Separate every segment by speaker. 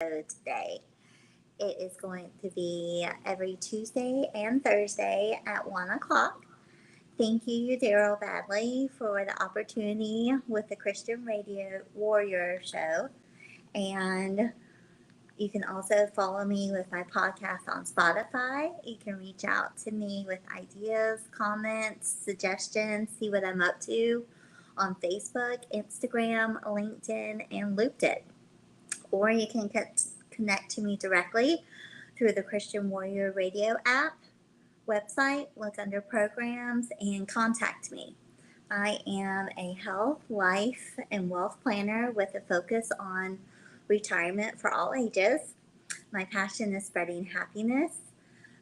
Speaker 1: today. It is going to be every Tuesday and Thursday at 1 o'clock. Thank you, Daryl Badley, for the opportunity with the Christian Radio Warrior Show. And you can also follow me with my podcast on Spotify. You can reach out to me with ideas, comments, suggestions, see what I'm up to on Facebook, Instagram, LinkedIn, and Looped It. Or you can connect to me directly through the Christian Warrior Radio app, website, look under programs, and contact me. I am a health, life, and wealth planner with a focus on retirement for all ages. My passion is spreading happiness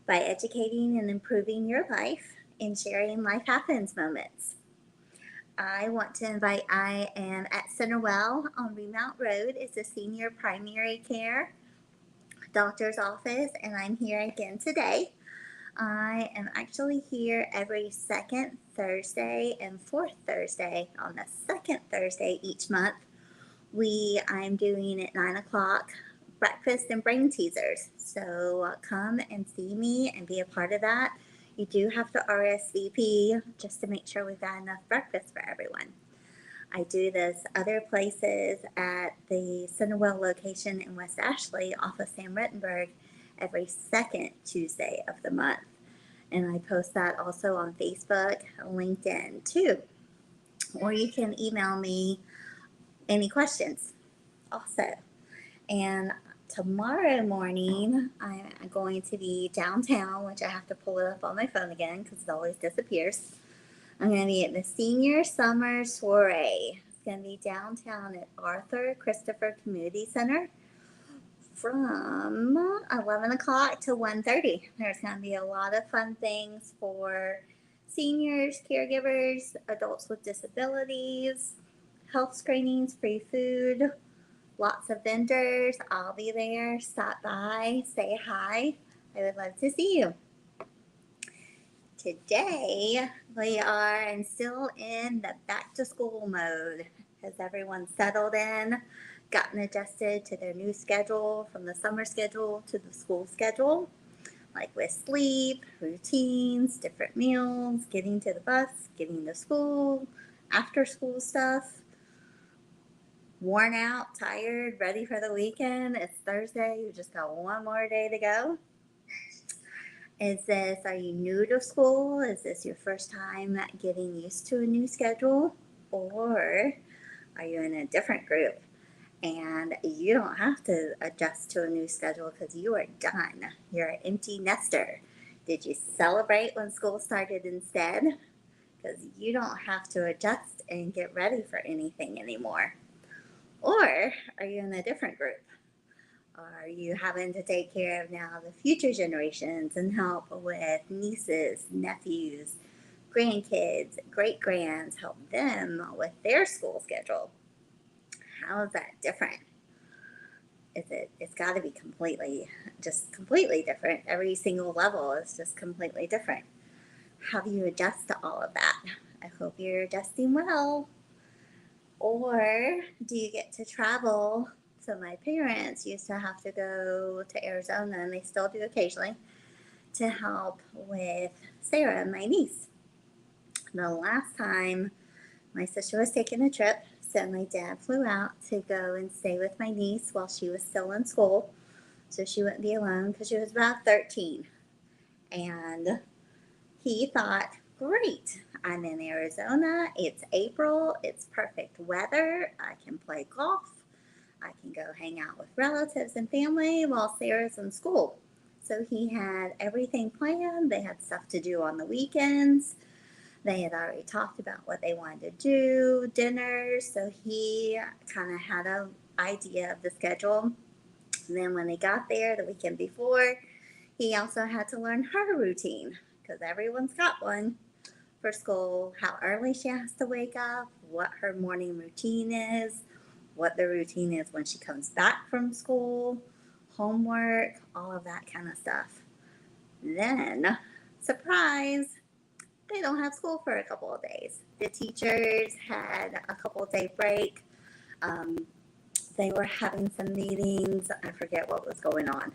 Speaker 1: by educating and improving your life and sharing life happens moments. I am at Centerwell on Remount Road. It's a senior primary care doctor's office, and I'm here again today. I am actually here every second Thursday and fourth Thursday. On the second Thursday each month, I'm doing at 9 o'clock breakfast and brain teasers. So come and see me and be a part of that. You do have to RSVP just to make sure we've got enough breakfast for everyone. I do this other places at the Centerwell location in West Ashley off of Sam Rittenberg every second Tuesday of the month. And I post that also on Facebook, LinkedIn too. Or you can email me any questions also. And tomorrow morning, I'm going to be downtown, which I have to pull it up on my phone again because it always disappears. I'm going to be at the Senior Summer Soiree. It's going to be downtown at Arthur Christopher Community Center from 11 o'clock to 1:30. There's going to be a lot of fun things for seniors, caregivers, adults with disabilities, health screenings, free food, lots of vendors. I'll be there. Stop by, say hi. I would love to see you. Today, we are still in the back to school mode. Has everyone settled in, gotten adjusted to their new schedule from the summer schedule to the school schedule? Like with sleep, routines, different meals, getting to the bus, getting to school, after school stuff. Worn out, tired, ready for the weekend. It's Thursday. You just got one more day to go. Are you new to school? Is this your first time getting used to a new schedule? Or are you in a different group and you don't have to adjust to a new schedule because you are done? You're an empty nester. Did you celebrate when school started instead? Because you don't have to adjust and get ready for anything anymore. Or are you in a different group? Are you having to take care of now the future generations and help with nieces, nephews, grandkids, great grands, help them with their school schedule? How is that different? It's got to be completely different. Every single level is just completely different. How do you adjust to all of that? I hope you're adjusting well. Or do you get to travel? So my parents used to have to go to Arizona, and they still do occasionally, to help with Sarah, my niece. The last time my sister was taking a trip, so my dad flew out to go and stay with my niece while she was still in school, so she wouldn't be alone because she was about 13. And he thought, great, I'm in Arizona, it's April, it's perfect weather, I can play golf, I can go hang out with relatives and family while Sarah's in school. So he had everything planned. They had stuff to do on the weekends. They had already talked about what they wanted to do, dinners. So he kind of had an idea of the schedule. And then when they got there the weekend before, he also had to learn her routine because everyone's got one for school, how early she has to wake up, what her morning routine is, what the routine is when she comes back from school, homework, all of that kind of stuff. Then, surprise, they don't have school for a couple of days. The teachers had a couple of day break. they were having some meetings. I forget what was going on.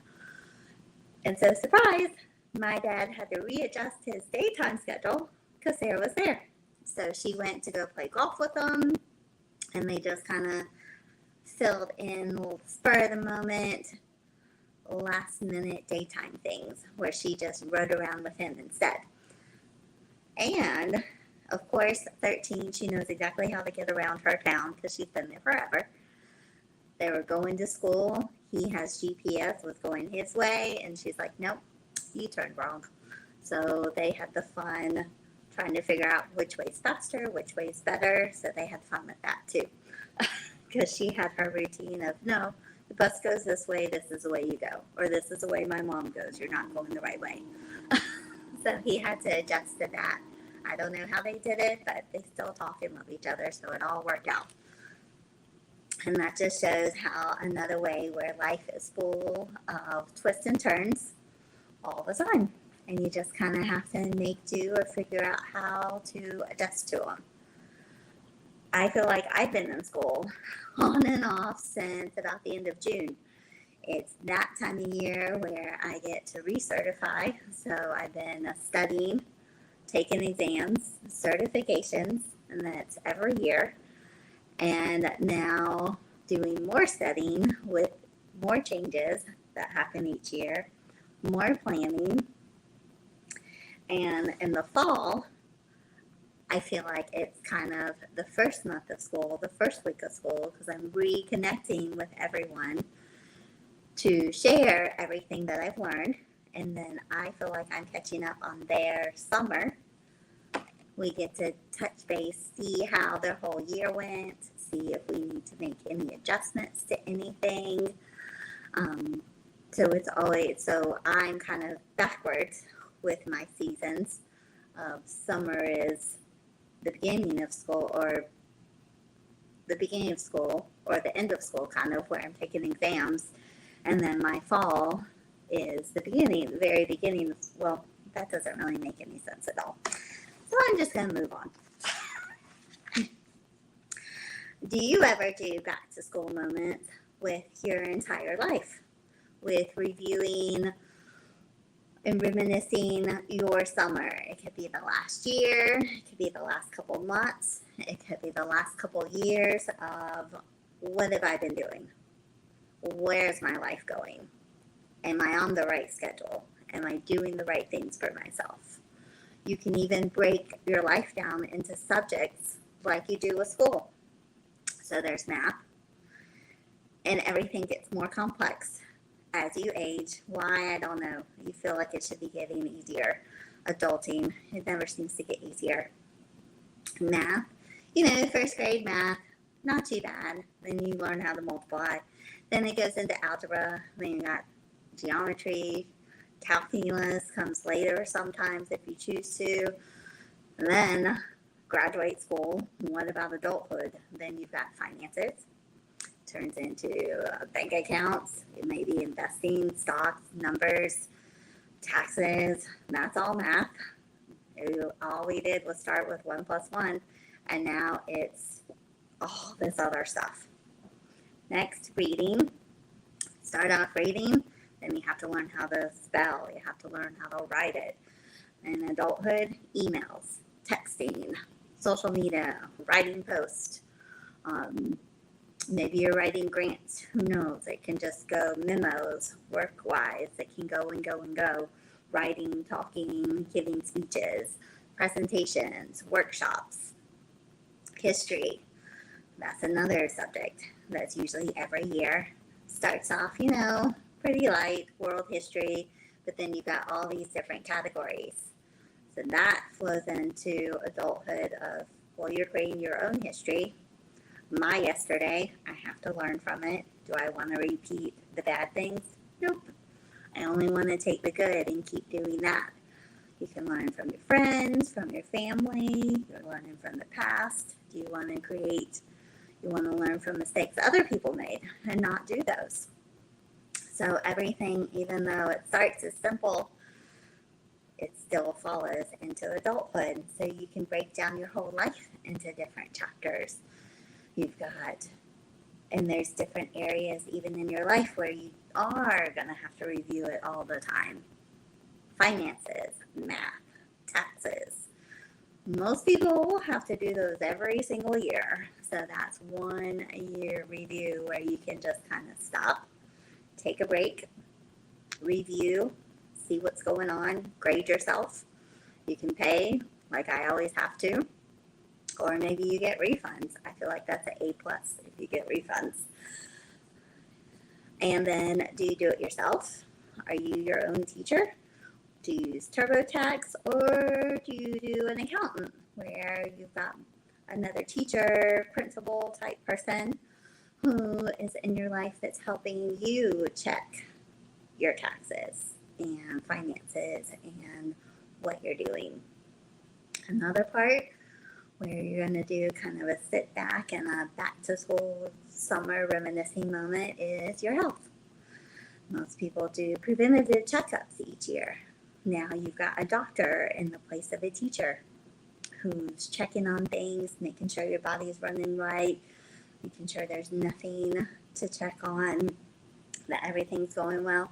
Speaker 1: And so, surprise, my dad had to readjust his daytime schedule because Sarah was there. So she went to go play golf with them, and they just kind of filled in little spur of the moment, last minute daytime things where she just rode around with him instead. And of course, 13, she knows exactly how to get around her town because she's been there forever. They were going to school. He has GPS, was going his way, and she's like, nope, you turned wrong. So they had the fun trying to figure out which way's faster, which way's better. So they had fun with that too. Because she had her routine of, no, the bus goes this way, this is the way you go. Or this is the way my mom goes, you're not going the right way. So he had to adjust to that. I don't know how they did it, but they still talk and love each other, so it all worked out. And that just shows how another way where life is full of twists and turns all the time. And you just kind of have to make do or figure out how to adjust to them. I feel like I've been in school on and off since about the end of June. It's that time of year where I get to recertify. So I've been studying, taking exams, certifications, and that's every year. And now doing more studying with more changes that happen each year, more planning. And in the fall, I feel like it's kind of the first month of school, the first week of school, because I'm reconnecting with everyone to share everything that I've learned. And then I feel like I'm catching up on their summer. We get to touch base, see how their whole year went, see if we need to make any adjustments to anything. So I'm kind of backwards with my seasons. Summer is the beginning of school, or the end of school, kind of where I'm taking exams. And then my fall is the very beginning. Well, that doesn't really make any sense at all. So I'm just going to move on. Do you ever do back to school moments with your entire life? With reviewing and reminiscing your summer? It could be the last year. It could be the last couple months. It could be the last couple years of what have I been doing? Where's my life going? Am I on the right schedule? Am I doing the right things for myself? You can even break your life down into subjects like you do with school. So there's math, and everything gets more complex as you age. Why? I don't know. You feel like it should be getting easier. Adulting, it never seems to get easier. Math, first grade math, not too bad. Then you learn how to multiply. Then it goes into algebra. Then you got geometry. Calculus comes later sometimes if you choose to. And then graduate school. What about adulthood? Then you've got finances. Turns into bank accounts. It may be investing, stocks, numbers, taxes. That's all math. All we did was start with 1 plus 1, and now it's all this other stuff. Next, reading. Start off reading, then you have to learn how to spell. You have to learn how to write it. In adulthood, emails, texting, social media, writing posts. Maybe you're writing grants. Who knows? It can just go memos, work-wise. It can go and go and go. Writing, talking, giving speeches, presentations, workshops, history. That's another subject that's usually every year. Starts off, pretty light, world history, but then you've got all these different categories. So that flows into adulthood of, you're creating your own history. My yesterday, I have to learn from it. Do I want to repeat the bad things? Nope. I only want to take the good and keep doing that. You can learn from your friends, from your family. You're learning from the past. Do you want to learn from mistakes other people made and not do those? So everything, even though it starts as simple, it still follows into adulthood. So you can break down your whole life into different chapters. You've got And there's different areas even in your life where you are going to have to review it all the time. Finances, math, taxes. Most people will have to do those every single year. So that's 1 year review where you can just kind of stop, take a break, review, see what's going on, grade yourself. You can pay like I always have to, or maybe you get refunds. I feel like that's an A plus if you get refunds. And then, do you do it yourself? Are you your own teacher? Do you use TurboTax, or do you do an accountant where you've got another teacher, principal type person who is in your life that's helping you check your taxes and finances and what you're doing? Another part where you're going to do kind of a sit back and a back to school summer reminiscing moment is your health. Most people do preventative checkups each year. Now you've got a doctor in the place of a teacher who's checking on things, making sure your body's running right, making sure there's nothing to check on, that everything's going well.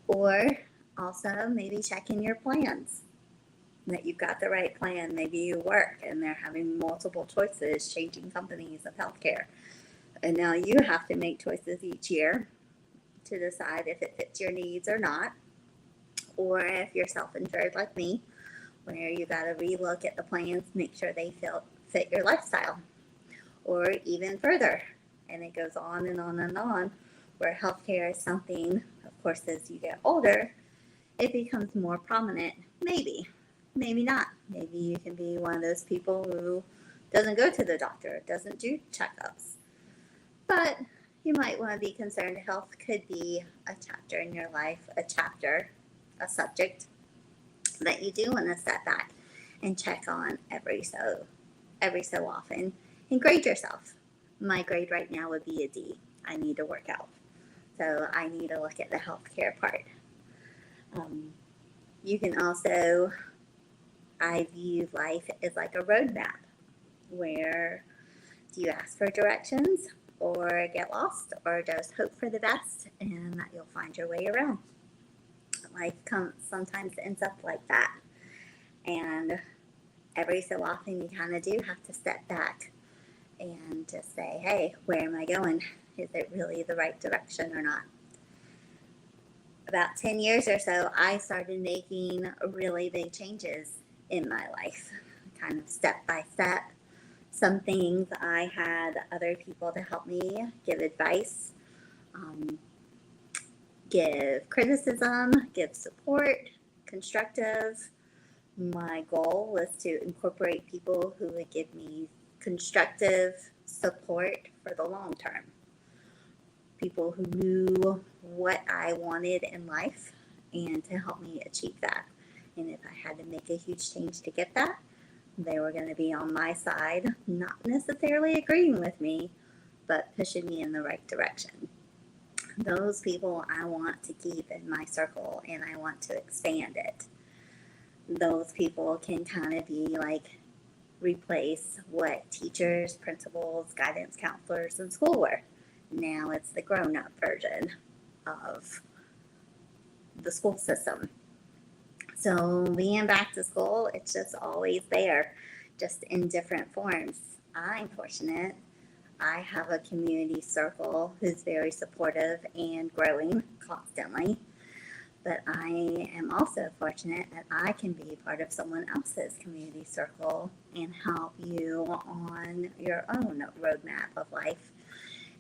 Speaker 1: Or also maybe checking your plans, that you've got the right plan. Maybe you work and they're having multiple choices, changing companies of healthcare. And now you have to make choices each year to decide if it fits your needs or not. Or if you're self-insured like me, where you got to relook at the plans, make sure they fit your lifestyle. Or even further, and it goes on and on and on, where healthcare is something, of course, as you get older, it becomes more prominent. Maybe not. Maybe you can be one of those people who doesn't go to the doctor, doesn't do checkups. But you might want to be concerned. Health could be a chapter in your life, a subject that you do want to step back and check on every so often and grade yourself. My grade right now would be a D. I need to work out. So I need to look at the healthcare part. You can also, I view life as like a roadmap where do you ask for directions or get lost or just hope for the best and that you'll find your way around. Life sometimes ends up like that. And every so often you kind of do have to step back and just say, hey, where am I going? Is it really the right direction or not? About 10 years or so, I started making really big changes in my life, kind of step by step. Some things I had other people to help me give advice, give criticism, give support, constructive. My goal was to incorporate people who would give me constructive support for the long term. People who knew what I wanted in life and to help me achieve that. And if I had to make a huge change to get that, they were going to be on my side, not necessarily agreeing with me, but pushing me in the right direction. Those people I want to keep in my circle and I want to expand it. Those people can kind of be like replace what teachers, principals, guidance counselors in school were. Now it's the grown-up version of the school system. So being back to school, it's just always there, just in different forms. I'm fortunate. I have a community circle who's very supportive and growing constantly. But I am also fortunate that I can be part of someone else's community circle and help you on your own roadmap of life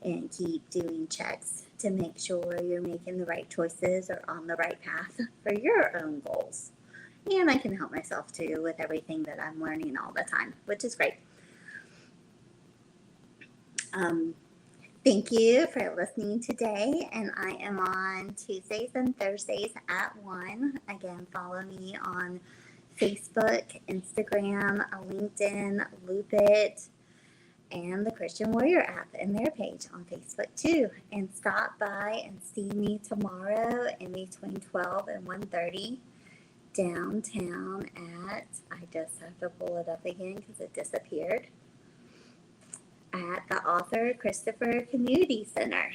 Speaker 1: and keep doing checks to make sure you're making the right choices or on the right path for your own goals. And I can help myself too with everything that I'm learning all the time, which is great. Thank you for listening today, and I am on Tuesdays and Thursdays at 1. Again, follow me on Facebook, Instagram, LinkedIn, Loop It, and the Christian Warrior app and their page on Facebook too. And stop by and see me tomorrow in between 12 and 1:30 downtown at, I just have to pull it up again because it disappeared, at the Author Christopher Community Center.